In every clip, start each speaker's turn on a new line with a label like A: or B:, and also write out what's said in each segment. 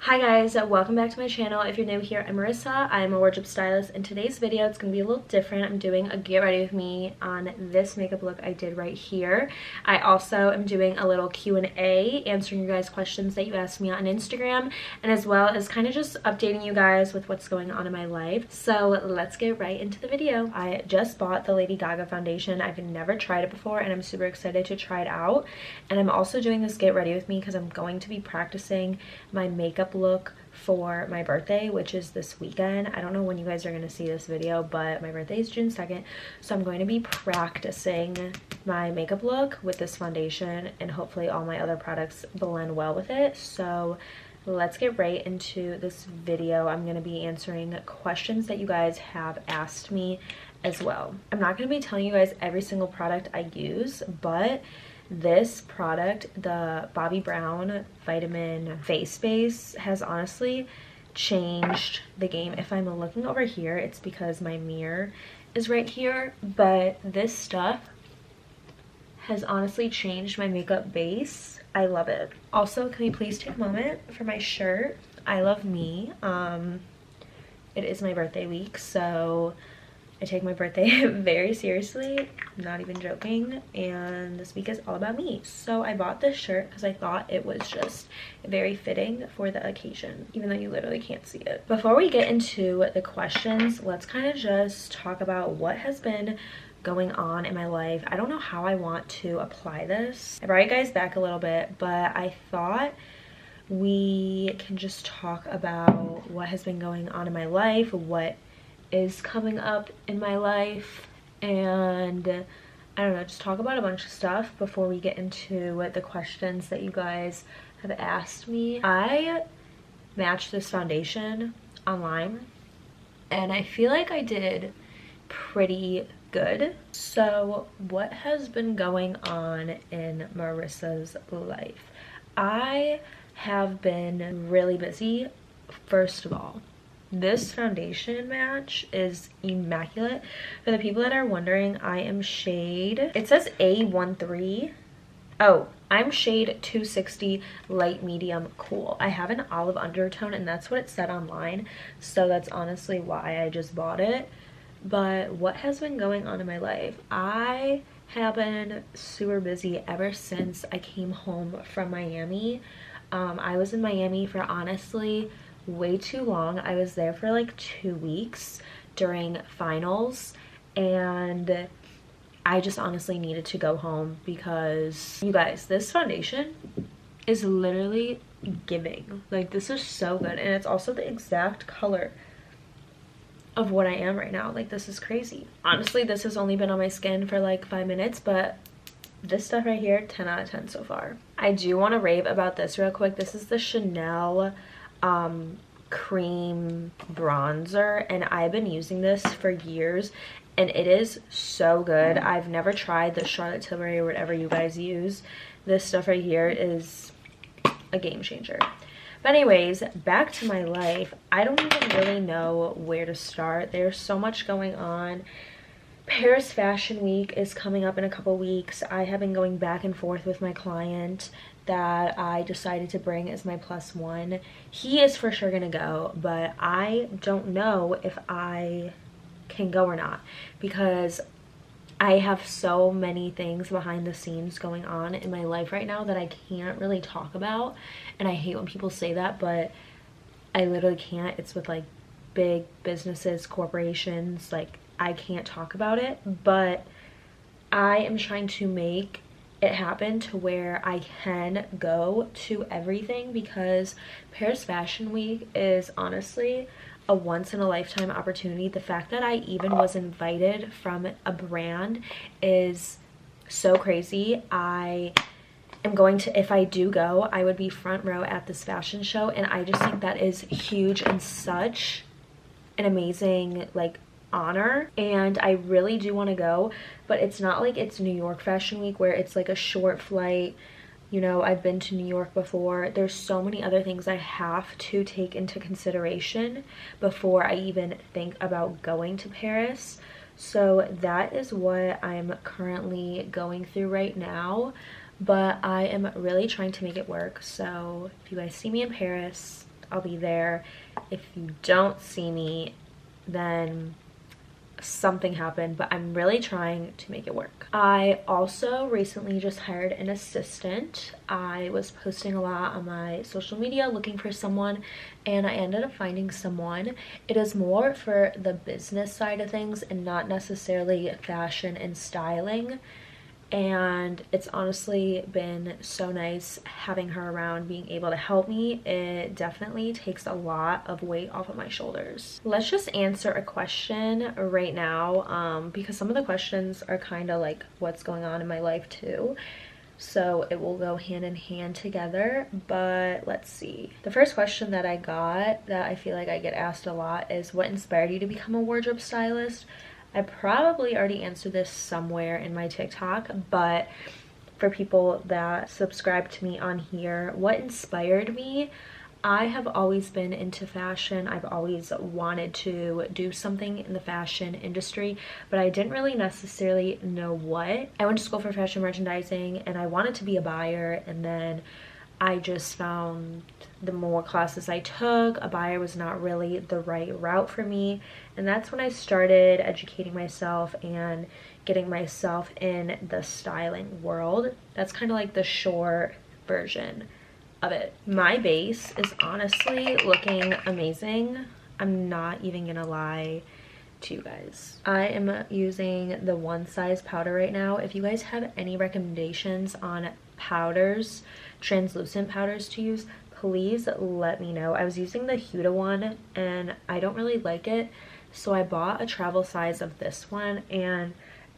A: Hi guys, welcome back to my channel. If you're new here, I'm Marissa. I'm a wardrobe stylist. In today's video, it's going to be a little different. I'm doing a get ready with me on this makeup look I did right here. I also am doing a little Q&A, answering you guys questions that you asked me on Instagram, and as well as kind of just updating you guys with what's going on in my life. So let's get right into the video. I just bought the Lady Gaga foundation. I've never tried it before and I'm super excited to try it out. And I'm also doing this get ready with me because I'm going to be practicing my makeup look for my birthday, which is this weekend. I don't know when you guys are going to see this video, but my birthday is June 2nd, so I'm going to be practicing my makeup look with this foundation, and hopefully all my other products blend well with it. So let's get right into this video. I'm going to be answering questions that you guys have asked me as well. I'm not going to be telling you guys every single product I use, but this product, the Bobbi Brown Vitamin Face Base, has honestly changed the game. If I'm looking over here, it's because my mirror is right here, but this stuff has honestly changed my makeup base. I love it. Also, can we please take a moment for my shirt? I love me. It is my birthday week, so I take my birthday very seriously, not even joking, and this week is all about me. So I bought this shirt because I thought it was just very fitting for the occasion, even though you literally can't see it. Before we get into the questions, let's kind of just talk about what has been going on in my life. I don't know how I want to apply this. I brought you guys back a little bit, but I thought we can just talk about what has been going on in my life, what is coming up in my life, and I don't know, just talk about a bunch of stuff before we get into the questions that you guys have asked me. I matched this foundation online and I feel like I did pretty good. So what has been going on in Marissa's life? I have been really busy. First of all, this foundation match is immaculate. For the people that are wondering, I am shade, it says A13. Oh, I'm shade 260 light medium cool. I have an olive undertone and that's what it said online, so that's honestly why I just bought it. But what has been going on in my life? I have been super busy ever since I came home from Miami. I was in Miami for honestly way too long. I was there for like 2 weeks during finals, and I just honestly needed to go home because you guys, this foundation is literally giving. Like, this is so good, and it's also the exact color of what I am right now. Like, this is crazy. Honestly, this has only been on my skin for like 5 minutes, but this stuff right here, 10 out of 10 so far. I do want to rave about this real quick. This is the Chanel cream bronzer, and I've been using this for years and it is so good. I've never tried the Charlotte Tilbury or whatever you guys use. This stuff right here is a game changer. But anyways, back to my life. I don't even really know where to start. There's so much going on. Paris Fashion Week is coming up in a couple weeks. I have been going back and forth with my client that I decided to bring as my +1. He is for sure gonna go, but I don't know if I can go or not because I have so many things behind the scenes going on in my life right now that I can't really talk about, and I hate when people say that, but I literally can't. It's with like big businesses, corporations, like I can't talk about it, but I am trying to make it happen to where I can go to everything because Paris Fashion Week is honestly a once-in-a-lifetime opportunity. The fact that I even was invited from a brand is so crazy. I am going to, if I do go, I would be front row at this fashion show, and I just think that is huge and such an amazing like honor, and I really do want to go. But it's not like it's New York Fashion Week where it's like a short flight. You know, I've been to New York before. There's so many other things I have to take into consideration before I even think about going to Paris. So that is what I'm currently going through right now, but I am really trying to make it work. So if you guys see me in Paris, I'll be there. If you don't see me, then something happened, but I'm really trying to make it work. I also recently just hired an assistant. I was posting a lot on my social media looking for someone, and I ended up finding someone. It is more for the business side of things and not necessarily fashion and styling. And it's honestly been so nice having her around, being able to help me. It definitely takes a lot of weight off of my shoulders. Let's just answer a question right now, because some of the questions are kind of like what's going on in my life too, so it will go hand in hand together. But let's see. The first question that I got that I feel like I get asked a lot is, what inspired you to become a wardrobe stylist? I probably already answered this somewhere in my TikTok, but for people that subscribe to me on here, what inspired me? I have always been into fashion. I've always wanted to do something in the fashion industry, but I didn't really necessarily know what. I went to school for fashion merchandising and I wanted to be a buyer, and then I just found the more classes I took, a buyer was not really the right route for me. And that's when I started educating myself and getting myself in the styling world. That's kind of like the short version of it. My base is honestly looking amazing. I'm not even gonna lie to you guys. I am using the One Size powder right now. If you guys have any recommendations on powders, translucent powders to use, please let me know. I was using the Huda one and I don't really like it, so I bought a travel size of this one and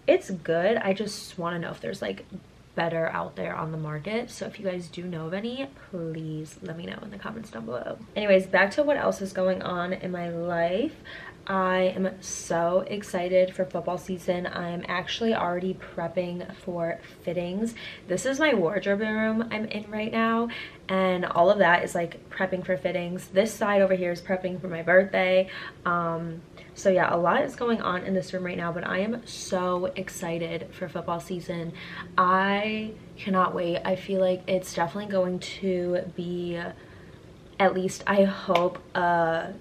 A: it's good. I just want to know if there's like better out there on the market. So if you guys do know of any, please let me know in the comments down below. Anyways, back to what else is going on in my life. I am so excited for football season. I'm actually already prepping for fittings. This is my wardrobe room I'm in right now, and all of that is like prepping for fittings. This side over here is prepping for my birthday. So yeah, a lot is going on in this room right now, but I am so excited for football season. I cannot wait. I feel like it's definitely going to be, at least I hope, a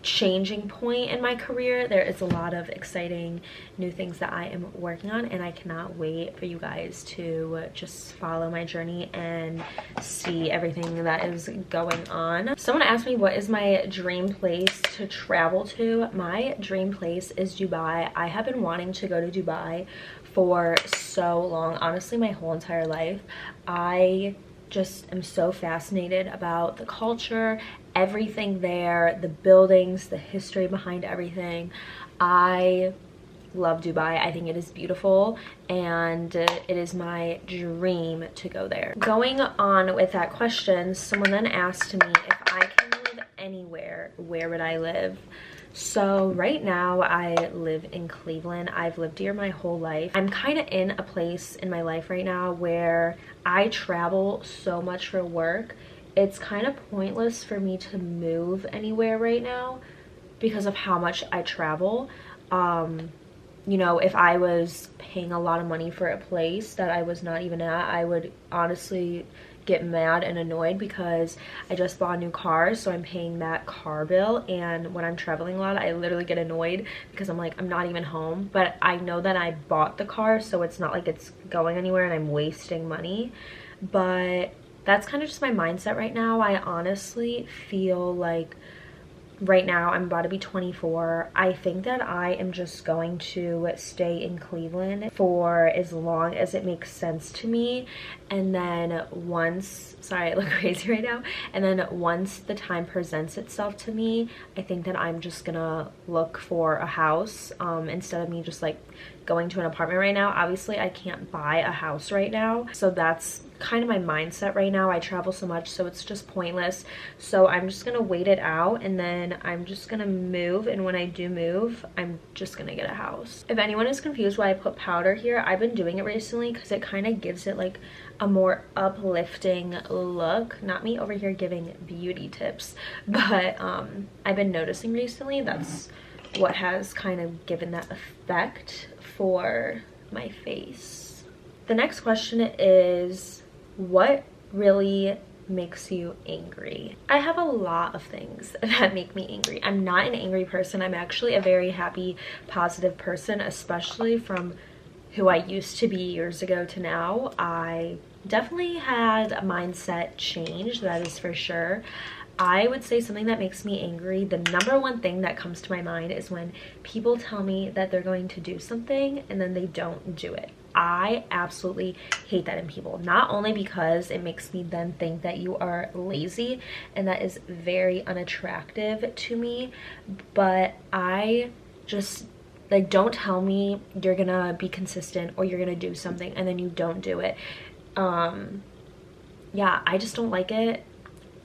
A: changing point in my career. There is a lot of exciting new things that I am working on, and I cannot wait for you guys to just follow my journey and see everything that is going on. Someone asked me what is my dream place to travel to. My dream place is Dubai. I have been wanting to go to Dubai for so long, honestly my whole entire life. I just am so fascinated about the culture, everything there, the buildings, the history behind everything. I love Dubai. I think it is beautiful, and it is my dream to go there. Going on with that question, someone then asked me if I can live anywhere, where would I live? So right now I live in Cleveland. I've lived here my whole life. I'm kind of in a place in my life right now where I travel so much for work. It's kind of pointless for me to move anywhere right now because of how much I travel. You know, if I was paying a lot of money for a place that I was not even at, I would honestly get mad and annoyed because I just bought a new car, so I'm paying that car bill, and when I'm traveling a lot I literally get annoyed because I'm like, I'm not even home, but I know that I bought the car, so it's not like it's going anywhere and I'm wasting money. But that's kind of just my mindset right now. I honestly feel like right now I'm about to be 24. I think that I am just going to stay in Cleveland for as long as it makes sense to me, and then once, sorry I look crazy right now, and then once the time presents itself to me, I think that I'm just gonna look for a house instead of me just like going to an apartment right now. Obviously I can't buy a house right now, so that's kind of my mindset right now. I travel so much, so it's just pointless. So I'm just gonna wait it out, and then I'm just gonna move, and when I do move, I'm just gonna get a house. If anyone is confused why I put powder here, I've been doing it recently because it kind of gives it like a more uplifting look. Not me over here giving beauty tips, but I've been noticing recently that's what has kind of given that effect for my face. The next question is, what really makes you angry? I have a lot of things that make me angry. I'm not an angry person. I'm actually a very happy, positive person, especially from who I used to be years ago to now. I definitely had a mindset change, that is for sure. I would say something that makes me angry, the number one thing that comes to my mind is when people tell me that they're going to do something and then they don't do it. I absolutely hate that in people, not only because it makes me then think that you are lazy, and that is very unattractive to me, but I just, like, don't tell me you're gonna be consistent or you're gonna do something and then you don't do it. Yeah, I just don't like it.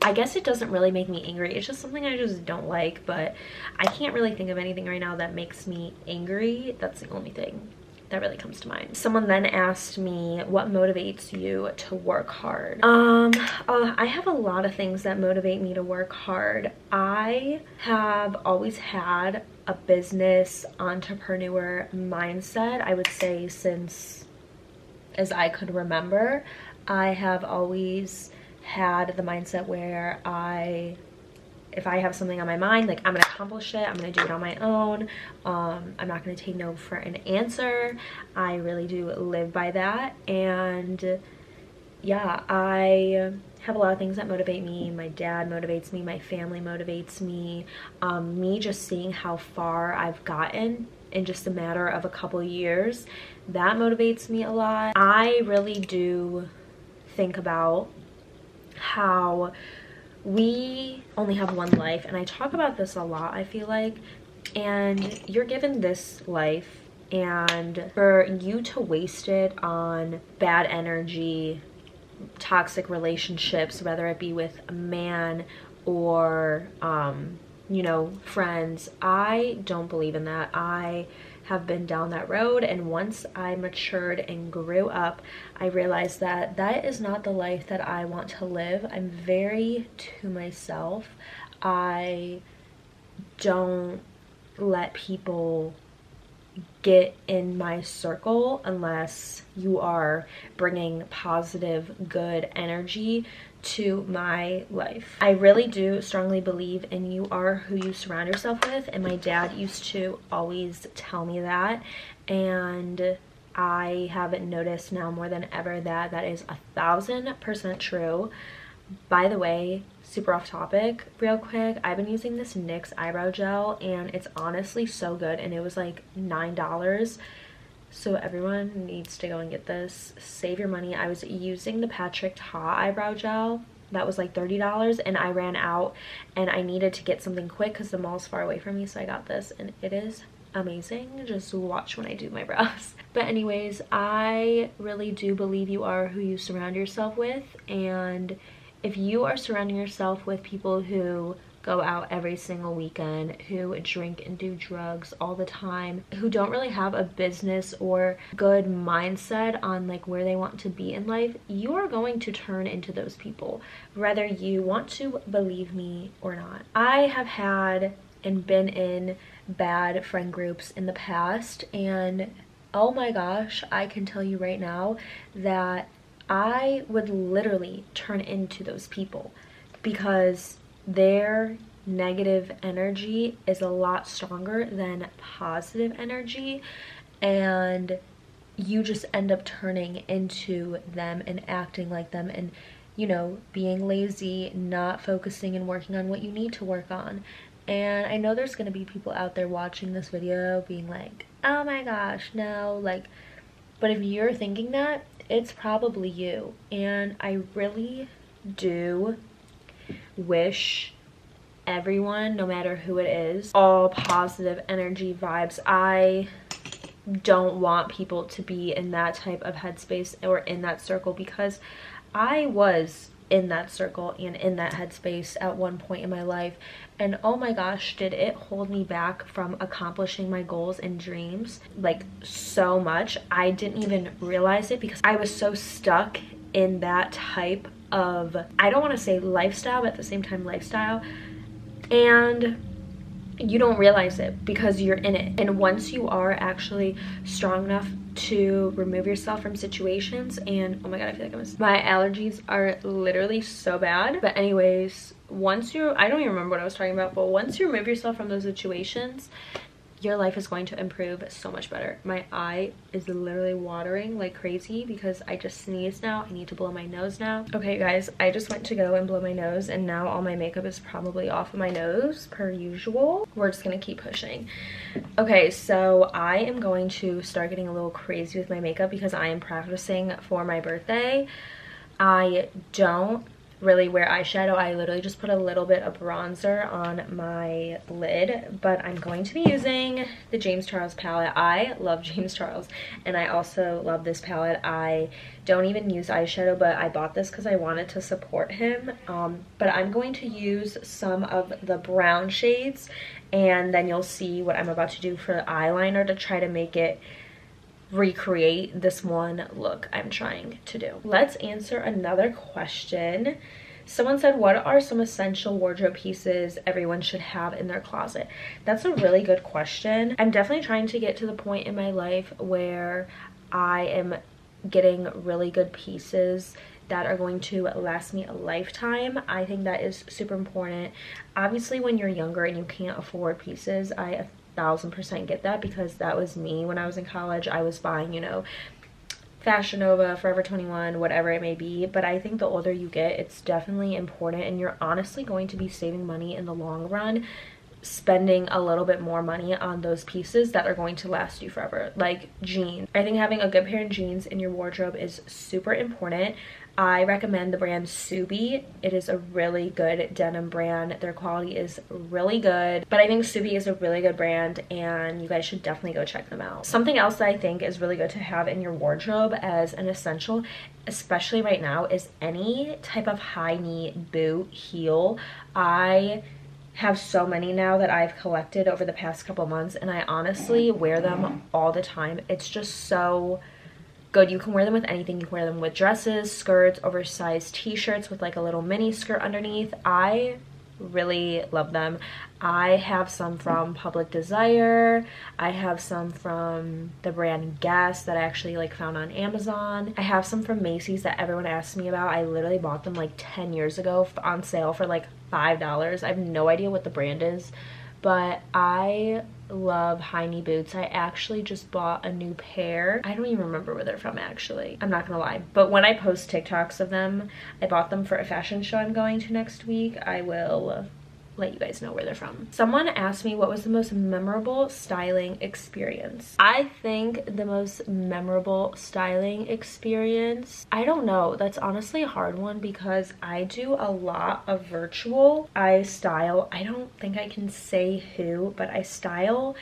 A: I guess it doesn't really make me angry. It's just something I just don't like, but I can't really think of anything right now that makes me angry. That's the only thing that really comes to mind. Someone then asked me, what motivates you to work hard? I have a lot of things that motivate me to work hard. I have always had a business entrepreneur mindset, I would say, since as I could remember. I have always had the mindset where if I have something on my mind, like, I'm gonna accomplish it, I'm gonna do it on my own. I'm not gonna take no for an answer. I really do live by that. And yeah, I have a lot of things that motivate me. My dad motivates me, my family motivates me. Me just seeing how far I've gotten in just a matter of a couple years, that motivates me a lot. I really do think about how we only have one life, and I talk about this a lot, I feel like, and you're given this life, and for you to waste it on bad energy, toxic relationships, whether it be with a man or you know, friends, I don't believe in that. I have been down that road, and once I matured and grew up, I realized that that is not the life that I want to live. I'm very to myself. I don't let people get in my circle unless you are bringing positive, good energy to my life. I really do strongly believe in you are who you surround yourself with, and my dad used to always tell me that, and I have noticed now more than ever that that is 1000% true. By the way, super off topic real quick, I've been using this NYX eyebrow gel, and it's honestly so good, and it was like $9. So everyone needs to go and get this. Save your money. I was using the Patrick Ta eyebrow gel. That was like $30, and I ran out, and I needed to get something quick because the mall's far away from me, so I got this, and it is amazing. Just watch when I do my brows. But anyways, I really do believe you are who you surround yourself with, and if you are surrounding yourself with people who go out every single weekend, who drink and do drugs all the time, who don't really have a business or good mindset on like where they want to be in life, you are going to turn into those people, whether you want to believe me or not. I have had and been in bad friend groups in the past, and oh my gosh, I can tell you right now that I would literally turn into those people because their negative energy is a lot stronger than positive energy, and you just end up turning into them and acting like them, and you know, being lazy, not focusing and working on what you need to work on. And I know there's gonna be people out there watching this video being like, oh my gosh, no, like, but if you're thinking that, it's probably you. And I really do wish everyone, no matter who it is, all positive energy vibes. I don't want people to be in that type of headspace or in that circle, because I was in that circle and in that headspace at one point in my life, and oh my gosh, did it hold me back from accomplishing my goals and dreams like so much. I didn't even realize it because I was so stuck in that type of, I don't want to say lifestyle, but at the same time lifestyle, and you don't realize it because you're in it. And once you are actually strong enough to remove yourself from situations. And oh my god, I feel like my allergies are literally so bad. But anyways, once you, I don't even remember what I was talking about, but once you remove yourself from those situations, your life is going to improve so much better. My eye is literally watering like crazy because I just sneezed now. I need to blow my nose now. Okay guys, I just went to go and blow my nose and now all my makeup is probably off of my nose per usual. We're just gonna keep pushing. Okay, so I am going to start getting a little crazy with my makeup because I am practicing for my birthday. I don't really wear eyeshadow. I literally just put a little bit of bronzer on my lid, but I'm going to be using the James Charles palette. I love James Charles, and I also love this palette. I don't even use eyeshadow, but I bought this because I wanted to support him. But I'm going to use some of the brown shades, and then you'll see what I'm about to do for the eyeliner to try to make it recreate this one look I'm trying to do. Let's answer another question. Someone said, what are some essential wardrobe pieces everyone should have in their closet? That's a really good question. I'm definitely trying to get to the point in my life where I am getting really good pieces that are going to last me a lifetime. I think that is super important. Obviously, when you're younger and you can't afford pieces, I 1000% get that, because that was me when I was in college. I was buying, you know, Fashion Nova, Forever 21, whatever it may be. But I think the older you get, it's definitely important, and you're honestly going to be saving money in the long run, spending a little bit more money on those pieces that are going to last you forever. Like jeans. I think having a good pair of jeans in your wardrobe is super important. I recommend the brand Subi. It is a really good denim brand. Their quality is really good. But I think Subi is a really good brand and you guys should definitely go check them out. Something else that I think is really good to have in your wardrobe as an essential, especially right now, is any type of high knee boot, heel. I have so many now that I've collected over the past couple months, and I honestly wear them all the time. It's just so good. You can wear them with anything. You can wear them with dresses, skirts, oversized t-shirts with like a little mini skirt underneath. I really love them. I have some from Public Desire. I have some from the brand Guess that I actually like found on Amazon. I have some from Macy's that everyone asks me about. I literally bought them like 10 years ago on sale for like $5. I have no idea what the brand is, but I love high knee boots. I actually just bought a new pair. I don't even remember where they're from actually. I'm not gonna lie. But when I post TikToks of them, I bought them for a fashion show I'm going to next week. I will let you guys know where they're from. Someone asked me what was the most memorable styling experience. I think the most memorable styling experience, I don't know. That's honestly a hard one because I do a lot of virtual. I style, I don't think I can say who, but I style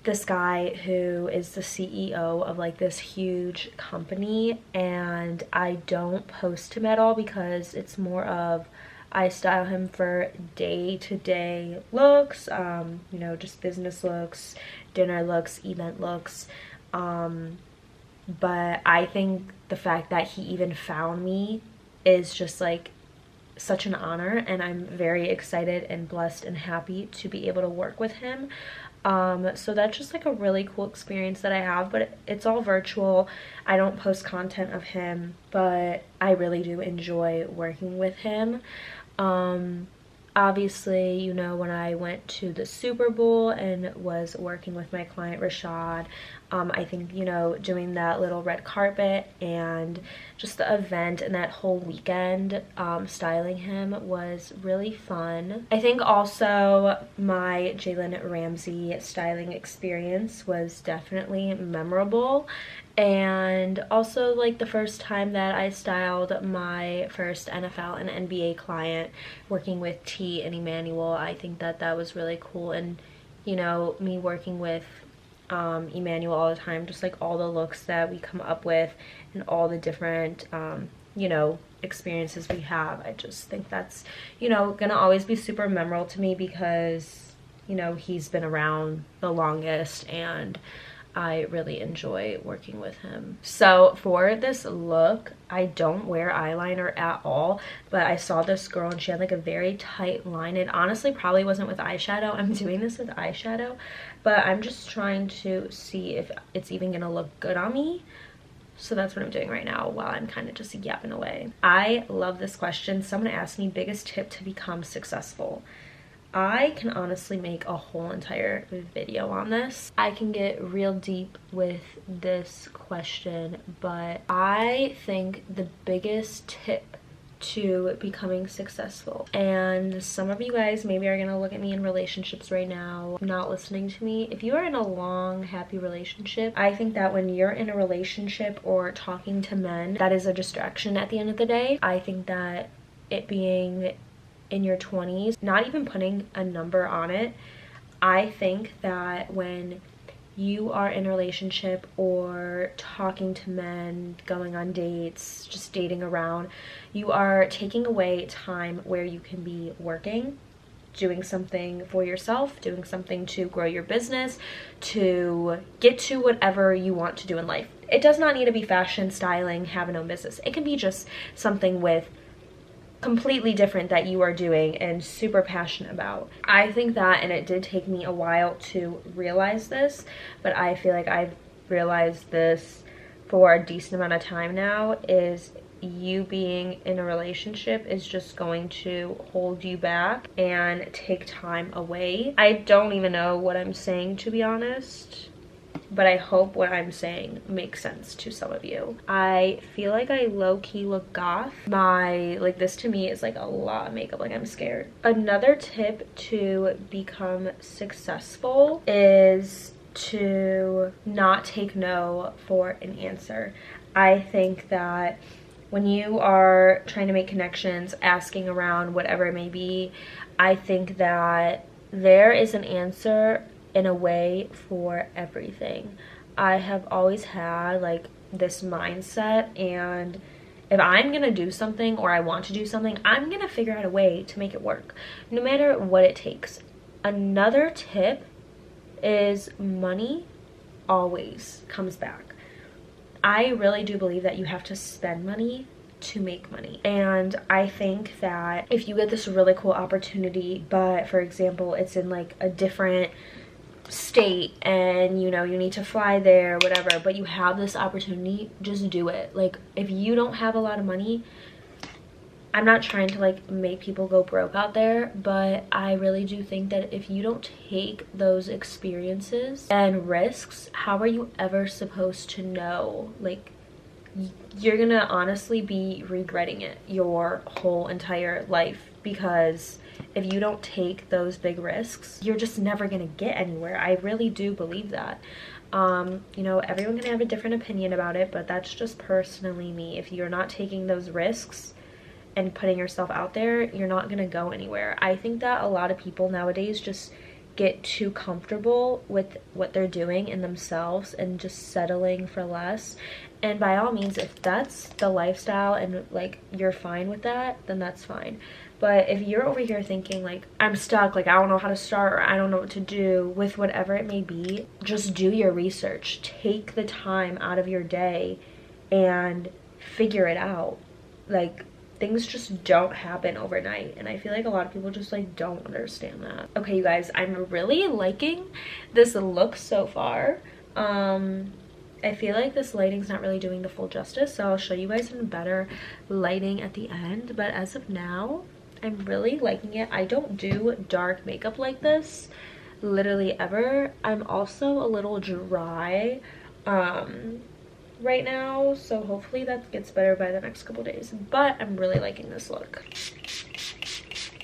A: this guy who is the CEO of like this huge company, and I don't post him at all because it's more of I style him for day-to-day looks, you know, just business looks, dinner looks, event looks. But I think the fact that he even found me is just like such an honor, and I'm very excited and blessed and happy to be able to work with him. So that's just like a really cool experience that I have, but it's all virtual. I don't post content of him, but I really do enjoy working with him. Obviously, you know, when I went to the Super Bowl and was working with my client Rashad, I think, you know, doing that little red carpet and just the event and that whole weekend, styling him was really fun. I think also my Jalen Ramsey styling experience was definitely memorable. And also like the first time that I styled my first NFL and NBA client working with T and Emmanuel, I think that that was really cool. And you know, me working with Emmanuel all the time, just like all the looks that we come up with and all the different you know, experiences we have, I just think that's, you know, gonna always be super memorable to me because, you know, he's been around the longest, and I really enjoy working with him. So for this look, I don't wear eyeliner at all, but I saw this girl and she had like a very tight line. It honestly probably wasn't with eyeshadow. I'm doing this with eyeshadow, but I'm just trying to see if it's even gonna look good on me. So that's what I'm doing right now while I'm kind of just yapping away. I love this question. Someone asked me, biggest tip to become successful. I can honestly make a whole entire video on this. I can get real deep with this question, but I think the biggest tip to becoming successful, and some of you guys maybe are gonna look at me in relationships right now not listening to me. If you are in a long happy relationship, I think that when you're in a relationship or talking to men, that is a distraction at the end of the day. I think that it being in your 20s, not even putting a number on it, I think that when you are in a relationship or talking to men, going on dates, just dating around, you are taking away time where you can be working, doing something for yourself, doing something to grow your business, to get to whatever you want to do in life. It does not need to be fashion, styling, having no business. It can be just something with completely different that you are doing and super passionate about. I think that, and it did take me a while to realize this, but I feel like I've realized this for a decent amount of time now, is you being in a relationship is just going to hold you back and take time away. I don't even know what I'm saying, to be honest, but I hope what I'm saying makes sense to some of you. I feel like I low-key look goth. Like this to me is like a lot of makeup, like I'm scared. Another tip to become successful is to not take no for an answer. I think that when you are trying to make connections, asking around, whatever it may be, I think that there is an answer in a way for everything. I have always had like this mindset, and if I'm gonna do something or I want to do something, I'm gonna figure out a way to make it work, no matter what it takes. Another tip is money always comes back. I really do believe that you have to spend money to make money. And I think that if you get this really cool opportunity, but for example, it's in like a different state and you know you need to fly there, whatever, but you have this opportunity, just do it. Like if you don't have a lot of money, I'm not trying to like make people go broke out there, but I really do think that if you don't take those experiences and risks, how are you ever supposed to know? Like you're gonna honestly be regretting it your whole entire life, because if you don't take those big risks, you're just never gonna get anywhere. I really do believe that. You know, everyone can have a different opinion about it, but that's just personally me. If you're not taking those risks and putting yourself out there, you're not gonna go anywhere. I think that a lot of people nowadays just get too comfortable with what they're doing in themselves and just settling for less. And by all means, if that's the lifestyle and like you're fine with that, then that's fine. But if you're over here thinking like, I'm stuck, like I don't know how to start, or I don't know what to do with whatever it may be, just do your research. Take the time out of your day and figure it out. Like things just don't happen overnight, and I feel like a lot of people just like don't understand that. Okay, you guys, I'm really liking this look so far. I feel like this lighting's not really doing the full justice, so I'll show you guys in better lighting at the end, but as of now, I'm really liking it. I don't do dark makeup like this literally ever. I'm also a little dry right now, so hopefully that gets better by the next couple days, but I'm really liking this look.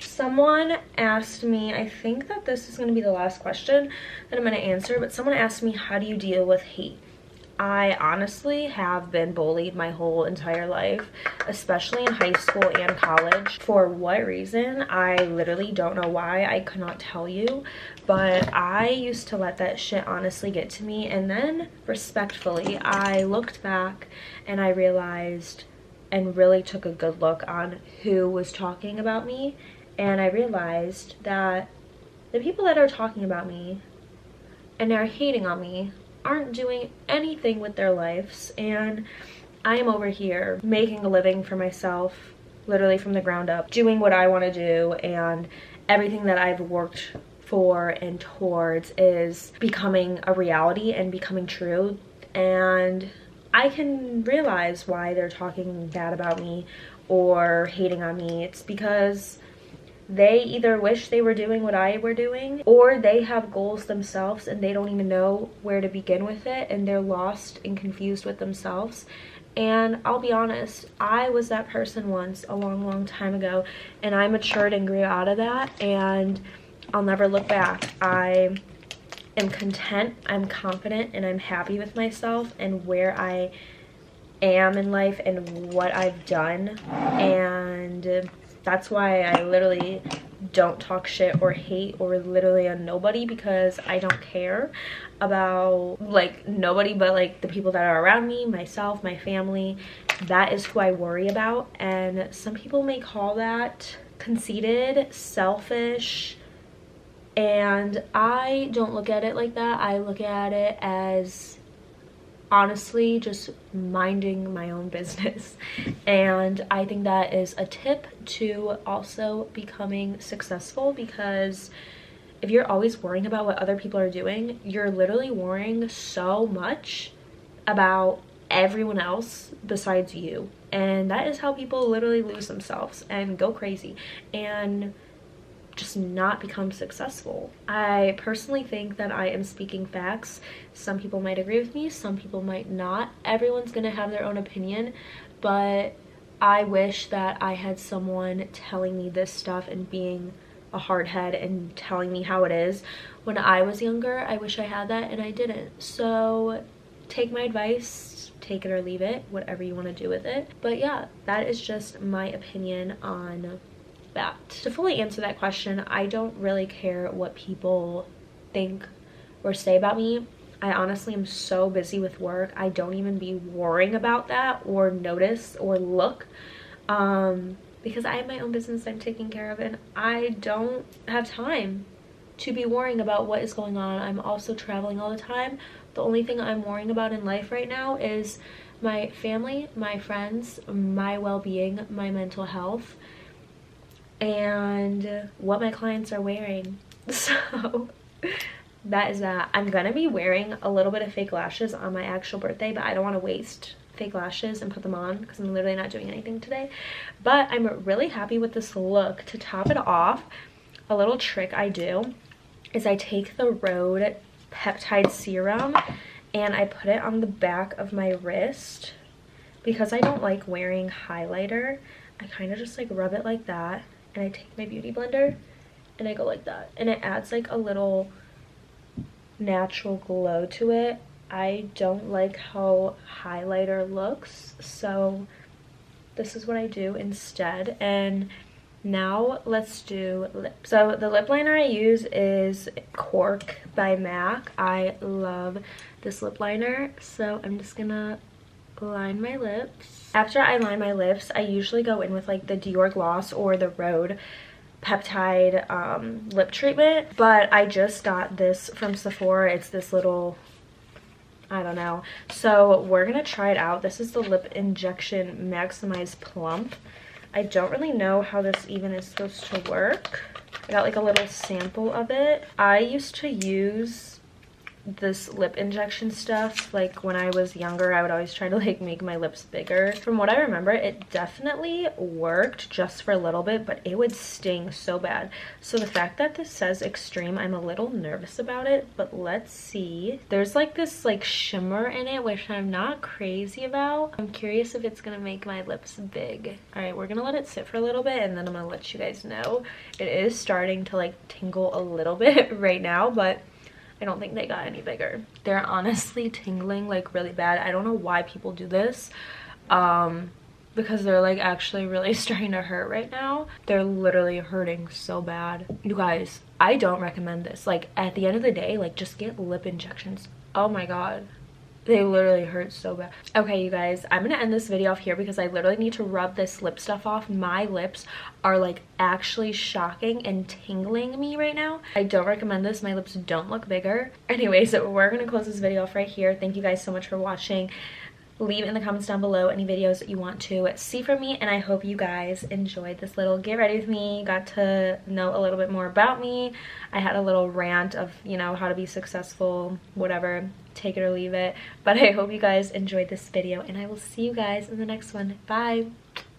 A: Someone asked me, I think that this is going to be the last question that I'm going to answer, but someone asked me, how do you deal with hate? I honestly have been bullied my whole entire life, especially in high school and college. For what reason? I literally don't know why. I could not tell you, but I used to let that shit honestly get to me. And then respectfully, I looked back and I realized and really took a good look on who was talking about me. And I realized that the people that are talking about me and are hating on me aren't doing anything with their lives, and I am over here making a living for myself, literally from the ground up, doing what I want to do, and everything that I've worked for and towards is becoming a reality and becoming true. And I can realize why they're talking bad about me or hating on me. It's because they either wish they were doing what I were doing, or they have goals themselves and they don't even know where to begin with it, and they're lost and confused with themselves. And I'll be honest, I was that person once a long time ago, and I matured and grew out of that, and I'll never look back. I am content, I'm confident, and I'm happy with myself and where I am in life and what I've done. And that's why I literally don't talk shit or hate or literally on nobody, because I don't care about like nobody but like the people that are around me, myself, my family. That is who I worry about. And some people may call that conceited, selfish, and I don't look at it like that. I look at it as honestly just minding my own business. And I think that is a tip to also becoming successful, because if you're always worrying about what other people are doing, you're literally worrying so much about everyone else besides you. And that is how people literally lose themselves and go crazy and just not become successful. I personally think that I am speaking facts. Some people might agree with me, some people might not. Everyone's gonna have their own opinion, but I wish that I had someone telling me this stuff and being a hard head and telling me how it is. When I was younger, I wish I had that, and I didn't. So take my advice, take it or leave it, whatever you want to do with it. But yeah, that is just my opinion on that. To fully answer that question, I don't really care what people think or say about me. I honestly am so busy with work, I don't even be worrying about that or notice or look, because I have my own business I'm taking care of, and I don't have time to be worrying about what is going on. I'm also traveling all the time. The only thing I'm worrying about in life right now is my family, my friends, my well-being, my mental health, and what my clients are wearing. So that is that. I'm gonna be wearing a little bit of fake lashes on my actual birthday, but I don't want to waste fake lashes and put them on because I'm literally not doing anything today. But I'm really happy with this look. To top it off, a little trick I do is I take the Rhode Peptide Serum and I put it on the back of my wrist. Because I don't like wearing highlighter, I kind of just like rub it like that, and I take my beauty blender and I go like that, and it adds like a little natural glow to it. I don't like how highlighter looks, so this is what I do instead. And now let's do lips. So the lip liner I use is Cork by MAC. I love this lip liner, so I'm just gonna line my lips. After I line my lips, I usually go in with like the Dior Gloss or the Rhode Peptide lip treatment, but I just got this from Sephora. It's this little, I don't know, so we're gonna try it out. This is the Lip Injection Maximize Plump. I don't really know how this even is supposed to work. I got like a little sample of it. I used to use this lip injection stuff like when I was younger. I would always try to like make my lips bigger. From what I remember, it definitely worked just for a little bit, but it would sting so bad. So the fact that this says extreme, I'm a little nervous about it, but let's see. There's like this like shimmer in it, which I'm not crazy about. I'm curious if it's gonna make my lips big. All right, we're gonna let it sit for a little bit and then I'm gonna let you guys know. It is starting to like tingle a little bit right now, but I don't think they got any bigger. They're honestly tingling like really bad. I don't know why people do this, because they're like actually really starting to hurt right now. They're literally hurting so bad. You guys, I don't recommend this. Like at the end of the day, like just get lip injections. Oh my god, They literally hurt so bad. Okay, you guys, I'm gonna end this video off here because I literally need to rub this lip stuff off. My lips are like actually shocking and tingling me right now. I don't recommend this. My lips don't look bigger. Anyways, so we're gonna close this video off right here. Thank you guys so much for watching. Leave in the comments down below any videos that you want to see from me, and I hope you guys enjoyed this little get ready with me, got to know a little bit more about me. I had a little rant of, you know, how to be successful, whatever, take it or leave it, but I hope you guys enjoyed this video, and I will see you guys in the next one. Bye.